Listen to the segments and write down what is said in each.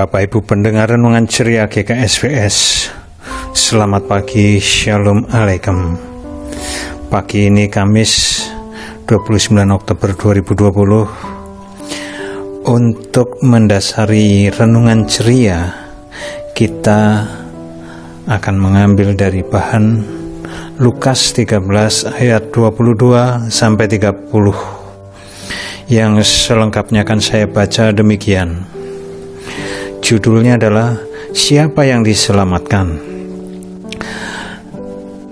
Bapak Ibu pendengar renungan ceria GKSVS, selamat pagi, Shalom Alaikum. Pagi ini Kamis 29 Oktober 2020. Untuk mendasari renungan ceria, kita akan mengambil dari bahan Lukas 13 ayat 22 sampai 30. Yang selengkapnya akan saya baca demikian. Judulnya adalah Siapa yang Diselamatkan.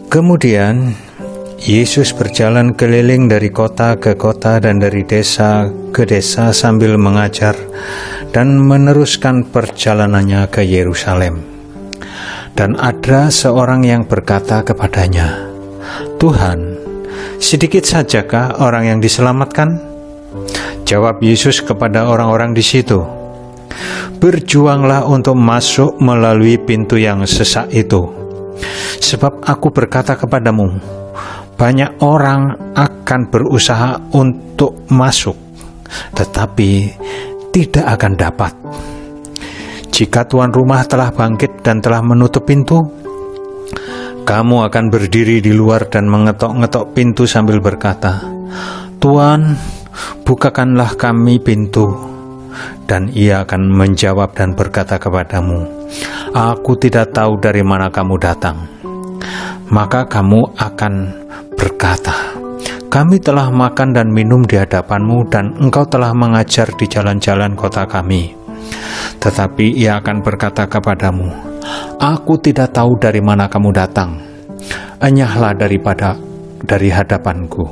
Kemudian Yesus berjalan keliling dari kota ke kota dan dari desa ke desa sambil mengajar dan meneruskan perjalanannya ke Yerusalem. Dan ada seorang yang berkata kepadanya, "Tuhan, sedikit sajakah orang yang diselamatkan?" Jawab Yesus kepada orang-orang di situ, "Berjuanglah untuk masuk melalui pintu yang sesak itu. Sebab aku berkata kepadamu, banyak orang akan berusaha untuk masuk, tetapi tidak akan dapat. Jika tuan rumah telah bangkit dan telah menutup pintu, kamu akan berdiri di luar dan mengetok-ngetok pintu sambil berkata, 'Tuan, bukakanlah kami pintu.' Dan ia akan menjawab dan berkata kepadamu, 'Aku tidak tahu dari mana kamu datang.' Maka kamu akan berkata, 'Kami telah makan dan minum di hadapanmu dan engkau telah mengajar di jalan-jalan kota kami.' Tetapi ia akan berkata kepadamu, 'Aku tidak tahu dari mana kamu datang. Enyahlah dari hadapanku,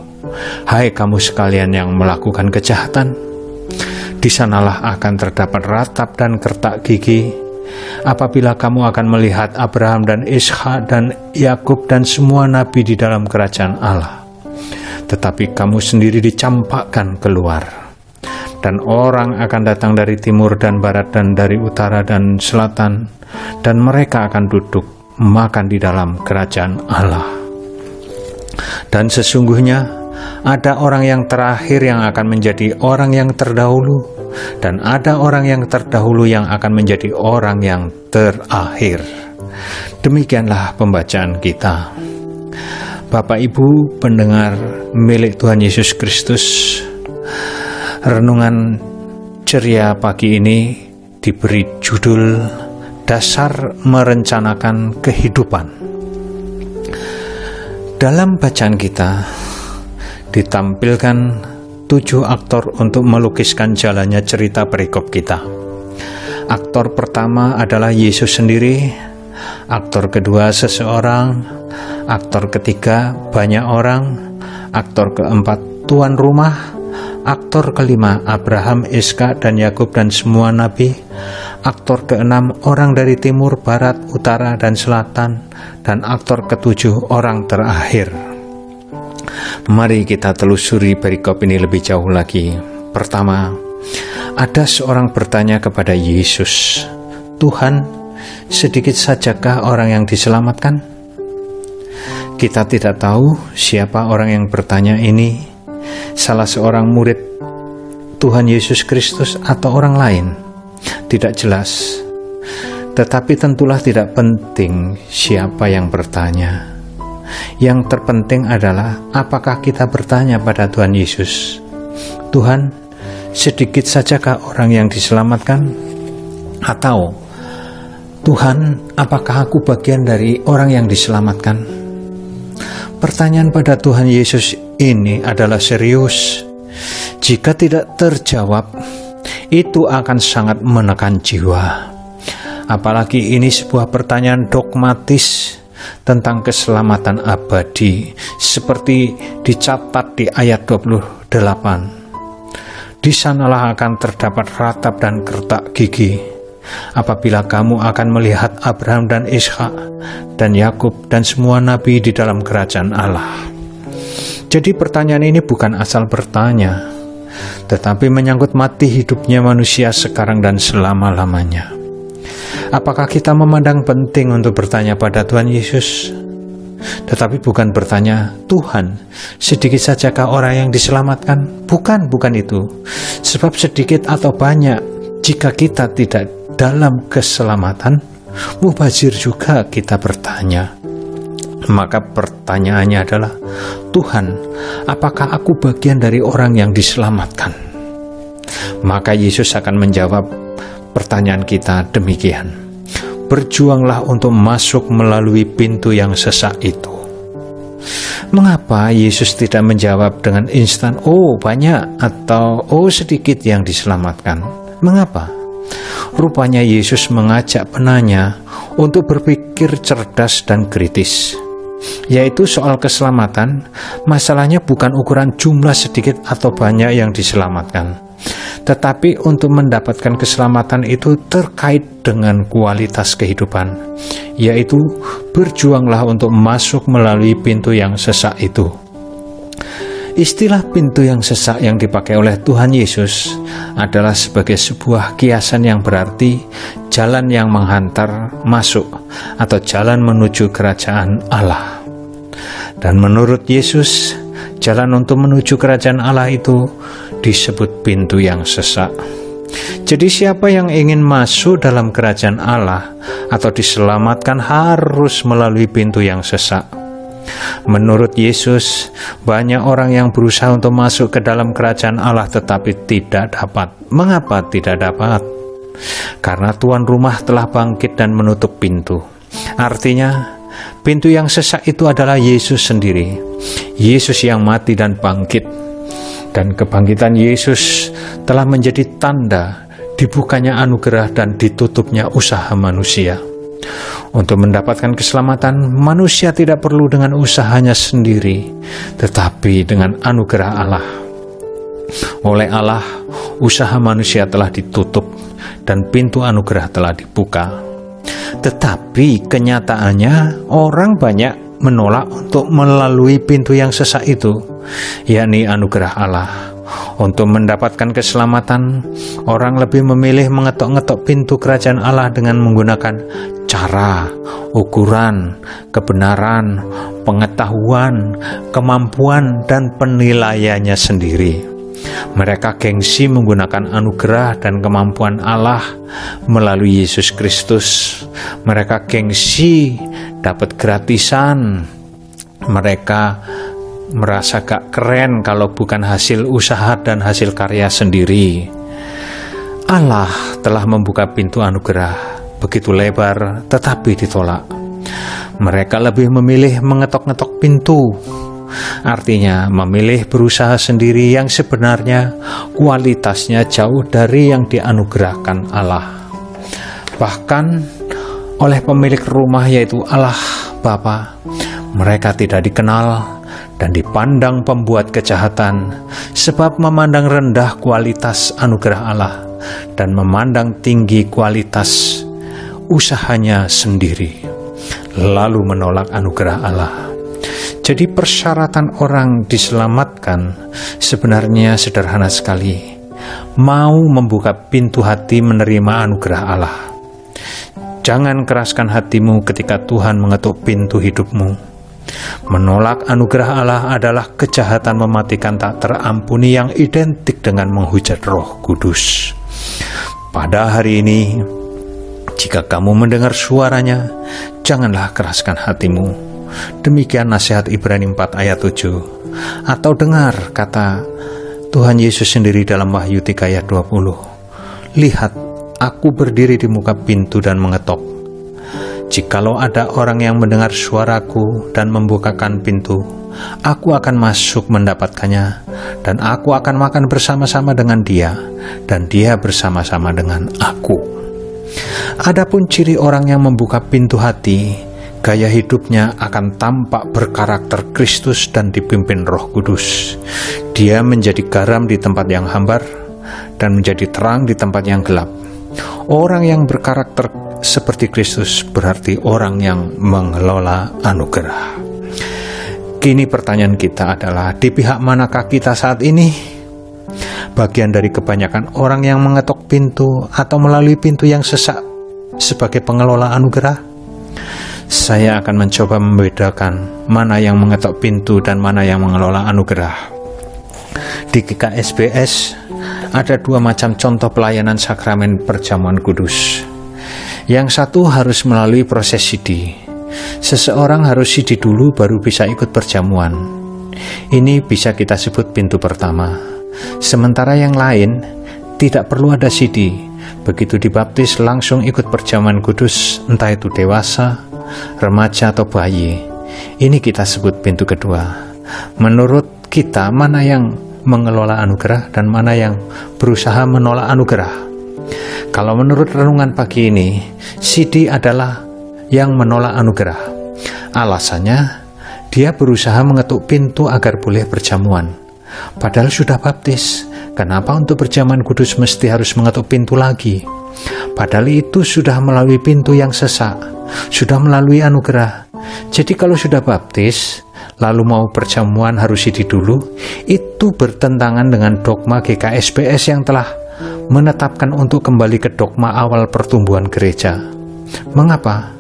hai kamu sekalian yang melakukan kejahatan.' Di sanalah akan terdapat ratap dan kertak gigi, apabila kamu akan melihat Abraham dan Ishak dan Yakub dan semua nabi di dalam kerajaan Allah. Tetapi kamu sendiri dicampakkan keluar. Dan orang akan datang dari timur dan barat dan dari utara dan selatan, dan mereka akan duduk makan di dalam kerajaan Allah. Dan sesungguhnya ada orang yang terakhir yang akan menjadi orang yang terdahulu, dan ada orang yang terdahulu yang akan menjadi orang yang terakhir." Demikianlah pembacaan kita. Bapak Ibu pendengar milik Tuhan Yesus Kristus, renungan ceria pagi ini diberi judul Dasar Merencanakan Kehidupan. Dalam bacaan kita ditampilkan 7 aktor untuk melukiskan jalannya cerita perikop kita. Aktor pertama adalah Yesus sendiri, aktor kedua seseorang, aktor ketiga banyak orang, aktor keempat tuan rumah, aktor kelima Abraham, Ishak dan Yakub dan semua nabi, aktor keenam orang dari timur, barat, utara dan selatan, dan aktor ketujuh orang terakhir. Mari kita telusuri perikop ini lebih jauh lagi. Pertama, ada seorang bertanya kepada Yesus, "Tuhan, sedikit sajakah orang yang diselamatkan?" Kita tidak tahu siapa orang yang bertanya ini, salah seorang murid Tuhan Yesus Kristus atau orang lain. Tidak jelas. Tetapi tentulah tidak penting siapa yang bertanya. Yang terpenting adalah apakah kita bertanya pada Tuhan Yesus, "Tuhan, sedikit sajakah orang yang diselamatkan?" Atau, "Tuhan, apakah aku bagian dari orang yang diselamatkan?" Pertanyaan pada Tuhan Yesus ini adalah serius. Jika tidak terjawab, itu akan sangat menekan jiwa. Apalagi ini sebuah pertanyaan dogmatis tentang keselamatan abadi, seperti dicatat di ayat 28. Di sanalah akan terdapat ratap dan kertak gigi, apabila kamu akan melihat Abraham dan Ishak dan Yakub dan semua nabi di dalam kerajaan Allah. Jadi pertanyaan ini bukan asal bertanya, tetapi menyangkut mati hidupnya manusia sekarang dan selama-lamanya. Apakah kita memandang penting untuk bertanya pada Tuhan Yesus? Tetapi bukan bertanya, "Tuhan, sedikit sajakah orang yang diselamatkan?" Bukan itu. Sebab sedikit atau banyak, jika kita tidak dalam keselamatan? Mubazir juga kita bertanya. Maka pertanyaannya adalah, Tuhan, apakah aku bagian dari orang yang diselamatkan? Maka Yesus akan menjawab pertanyaan kita demikian. Berjuanglah untuk masuk melalui pintu yang sesak itu. Mengapa Yesus tidak menjawab dengan instan, oh banyak, atau oh sedikit yang diselamatkan? Mengapa? Rupanya Yesus mengajak penanya untuk berpikir cerdas dan kritis. Yaitu soal keselamatan, masalahnya bukan ukuran jumlah sedikit atau banyak yang diselamatkan, tetapi untuk mendapatkan keselamatan itu terkait dengan kualitas kehidupan, yaitu berjuanglah untuk masuk melalui pintu yang sesak itu. Istilah pintu yang sesak yang dipakai oleh Tuhan Yesus adalah sebagai sebuah kiasan yang berarti jalan yang menghantar masuk atau jalan menuju kerajaan Allah. Dan menurut Yesus, jalan untuk menuju kerajaan Allah itu disebut pintu yang sesak. Jadi siapa yang ingin masuk dalam kerajaan Allah atau diselamatkan harus melalui pintu yang sesak. Menurut Yesus, banyak orang yang berusaha untuk masuk ke dalam kerajaan Allah tetapi tidak dapat. Mengapa tidak dapat? Karena tuan rumah telah bangkit dan menutup pintu. Artinya, pintu yang sesak itu adalah Yesus sendiri. Yesus yang mati dan bangkit. Dan kebangkitan Yesus telah menjadi tanda dibukanya anugerah dan ditutupnya usaha manusia. Untuk mendapatkan keselamatan, manusia tidak perlu dengan usahanya sendiri, tetapi dengan anugerah Allah. Oleh Allah, usaha manusia telah ditutup dan pintu anugerah telah dibuka. Tetapi kenyataannya orang banyak menolak untuk melalui pintu yang sesak itu, yakni anugerah Allah. Untuk mendapatkan keselamatan, orang lebih memilih mengetok-ngetok pintu kerajaan Allah dengan menggunakan cara, ukuran, kebenaran, pengetahuan, kemampuan, dan penilaiannya sendiri. Mereka gengsi menggunakan anugerah dan kemampuan Allah melalui Yesus Kristus. Mereka gengsi dapat gratisan. Mereka merasa gak keren kalau bukan hasil usaha dan hasil karya sendiri. Allah telah membuka pintu anugerah begitu lebar tetapi ditolak. Mereka lebih memilih mengetok-ngetok pintu. Artinya memilih berusaha sendiri yang sebenarnya kualitasnya jauh dari yang dianugerahkan Allah. Bahkan oleh pemilik rumah yaitu Allah Bapa, mereka tidak dikenal dan dipandang pembuat kejahatan, sebab memandang rendah kualitas anugerah Allah dan memandang tinggi kualitas usahanya sendiri, lalu menolak anugerah Allah. Jadi persyaratan orang diselamatkan sebenarnya sederhana sekali, mau membuka pintu hati menerima anugerah Allah. Jangan keraskan hatimu ketika Tuhan mengetuk pintu hidupmu. Menolak anugerah Allah adalah kejahatan mematikan tak terampuni yang identik dengan menghujat Roh Kudus. Pada hari ini, jika kamu mendengar suaranya, janganlah keraskan hatimu. Demikian nasihat Ibrani 4 ayat 7. Atau dengar kata Tuhan Yesus sendiri dalam Wahyu 3 ayat 20. Lihat, aku berdiri di muka pintu dan mengetok. Jikalau ada orang yang mendengar suaraku dan membukakan pintu, aku akan masuk mendapatkannya, dan aku akan makan bersama-sama dengan dia, dan dia bersama-sama dengan aku. Adapun ciri orang yang membuka pintu hati, gaya hidupnya akan tampak berkarakter Kristus dan dipimpin Roh Kudus. Dia menjadi garam di tempat yang hambar dan menjadi terang di tempat yang gelap. Orang yang berkarakter seperti Kristus berarti orang yang mengelola anugerah. Kini pertanyaan kita adalah, di pihak manakah kita saat ini? Bagian dari kebanyakan orang yang mengetok pintu atau melalui pintu yang sesak sebagai pengelola anugerah? Saya akan mencoba membedakan mana yang mengetok pintu dan mana yang mengelola anugerah. Di GKSBS ada dua macam contoh pelayanan sakramen perjamuan kudus. Yang satu harus melalui proses sidi. Seseorang harus sidi dulu baru bisa ikut perjamuan. Ini bisa kita sebut pintu pertama. Sementara yang lain tidak perlu ada sidi. Begitu dibaptis langsung ikut perjamuan kudus, entah itu dewasa, remaja atau bayi. Ini kita sebut pintu kedua. Menurut kita, mana yang mengelola anugerah dan mana yang berusaha menolak anugerah? Kalau menurut renungan pagi ini, sidi adalah yang menolak anugerah. Alasannya, dia berusaha mengetuk pintu agar boleh perjamuan. Padahal sudah baptis, kenapa untuk perjamuan kudus mesti harus mengetuk pintu lagi? Padahal itu sudah melalui pintu yang sesak, sudah melalui anugerah. Jadi kalau sudah baptis, lalu mau perjamuan harus sidi dulu, itu bertentangan dengan dogma GKSBS yang telah menetapkan untuk kembali ke dogma awal pertumbuhan gereja. Mengapa?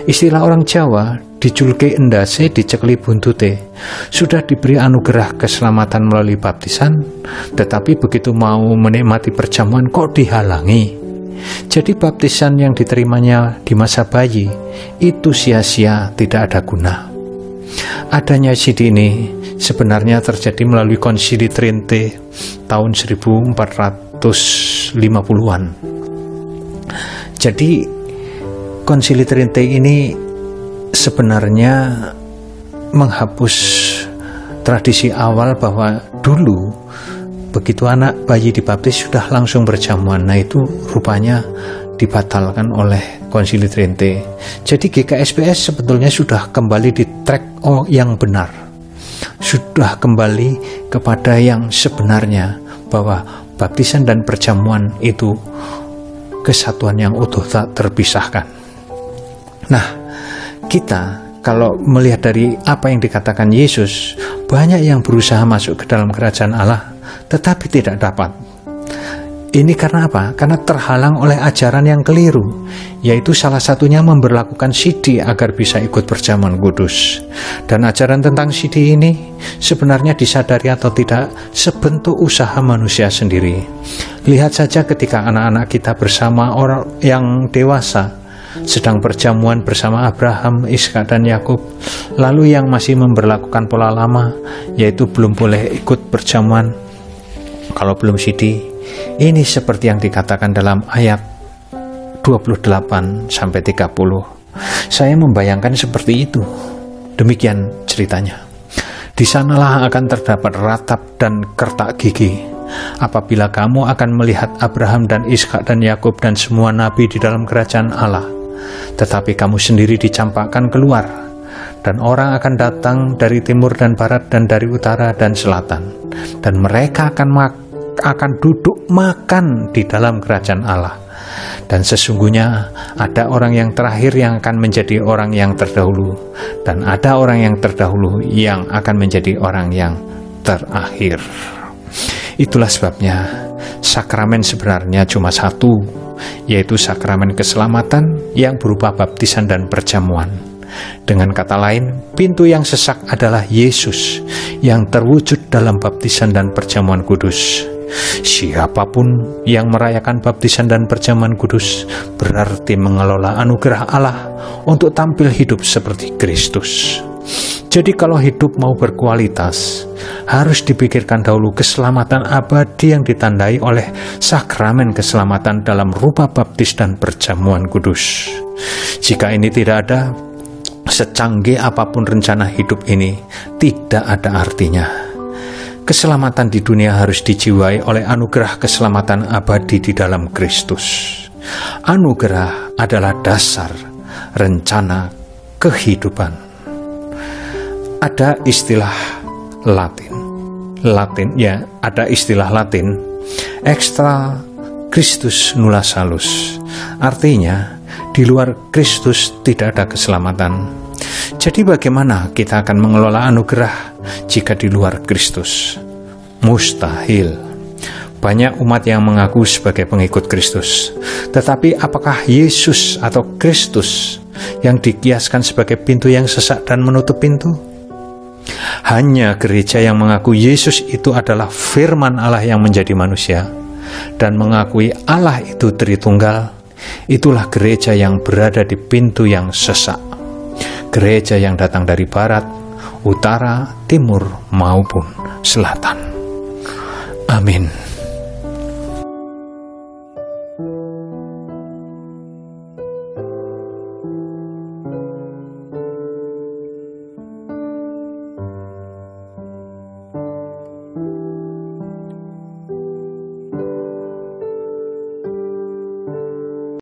Istilah orang Jawa, dijulke endase dicekli buntute, sudah diberi anugerah keselamatan melalui baptisan, tetapi begitu mau menikmati perjamuan kok dihalangi. Jadi baptisan yang diterimanya di masa bayi itu sia-sia, tidak ada guna. Adanya sidi ini sebenarnya terjadi melalui Konsili Trinte tahun 1450-an. Jadi Konsili Trinte ini sebenarnya menghapus tradisi awal bahwa dulu begitu anak bayi dibaptis sudah langsung berjamuan. Nah itu rupanya dibatalkan oleh Konsili Trinte. Jadi GKSBS sebetulnya sudah kembali di track yang benar, sudah kembali kepada yang sebenarnya, bahwa baptisan dan perjamuan itu kesatuan yang utuh tak terpisahkan. Nah, kita kalau melihat dari apa yang dikatakan Yesus, banyak yang berusaha masuk ke dalam kerajaan Allah tetapi tidak dapat. Ini karena apa? Karena terhalang oleh ajaran yang keliru, yaitu salah satunya memberlakukan sidi agar bisa ikut perjamuan kudus. Dan ajaran tentang sidi ini sebenarnya disadari atau tidak sebentuk usaha manusia sendiri. Lihat saja ketika anak-anak kita bersama orang yang dewasa sedang perjamuan bersama Abraham, Ishak dan Yakub, lalu yang masih memberlakukan pola lama, yaitu belum boleh ikut perjamuan kalau belum sidi. Ini seperti yang dikatakan dalam ayat 28-30. Saya membayangkan seperti itu. Demikian ceritanya. Di sanalah akan terdapat ratap dan kertak gigi, apabila kamu akan melihat Abraham dan Ishak dan Yakub dan semua nabi di dalam kerajaan Allah. Tetapi kamu sendiri dicampakkan keluar, dan orang akan datang dari timur dan barat dan dari utara dan selatan, dan mereka akan duduk makan di dalam kerajaan Allah. Dan sesungguhnya ada orang yang terakhir yang akan menjadi orang yang terdahulu, dan ada orang yang terdahulu yang akan menjadi orang yang terakhir. Itulah sebabnya sakramen sebenarnya cuma satu, yaitu sakramen keselamatan yang berupa baptisan dan perjamuan. Dengan kata lain, pintu yang sesak adalah Yesus yang terwujud dalam baptisan dan perjamuan kudus. Siapapun yang merayakan baptisan dan perjamuan kudus berarti mengelola anugerah Allah untuk tampil hidup seperti Kristus. Jadi kalau hidup mau berkualitas, harus dipikirkan dahulu keselamatan abadi yang ditandai oleh sakramen keselamatan dalam rupa baptis dan perjamuan kudus. Jika ini tidak ada, secanggih apapun rencana hidup ini tidak ada artinya. Keselamatan di dunia harus dijiwai oleh anugerah keselamatan abadi di dalam Kristus. Anugerah adalah dasar rencana kehidupan. Ada istilah Latin, ada istilah Latin, extra Christus nulla salus. Artinya, di luar Kristus tidak ada keselamatan. Jadi bagaimana kita akan mengelola anugerah jika di luar Kristus? Mustahil. Banyak umat yang mengaku sebagai pengikut Kristus, tetapi apakah Yesus atau Kristus yang dikiaskan sebagai pintu yang sesak dan menutup pintu? Hanya gereja yang mengaku Yesus itu adalah firman Allah yang menjadi manusia, dan mengakui Allah itu Tritunggal, itulah gereja yang berada di pintu yang sesak. Gereja yang datang dari barat, utara, timur, maupun selatan. Amin.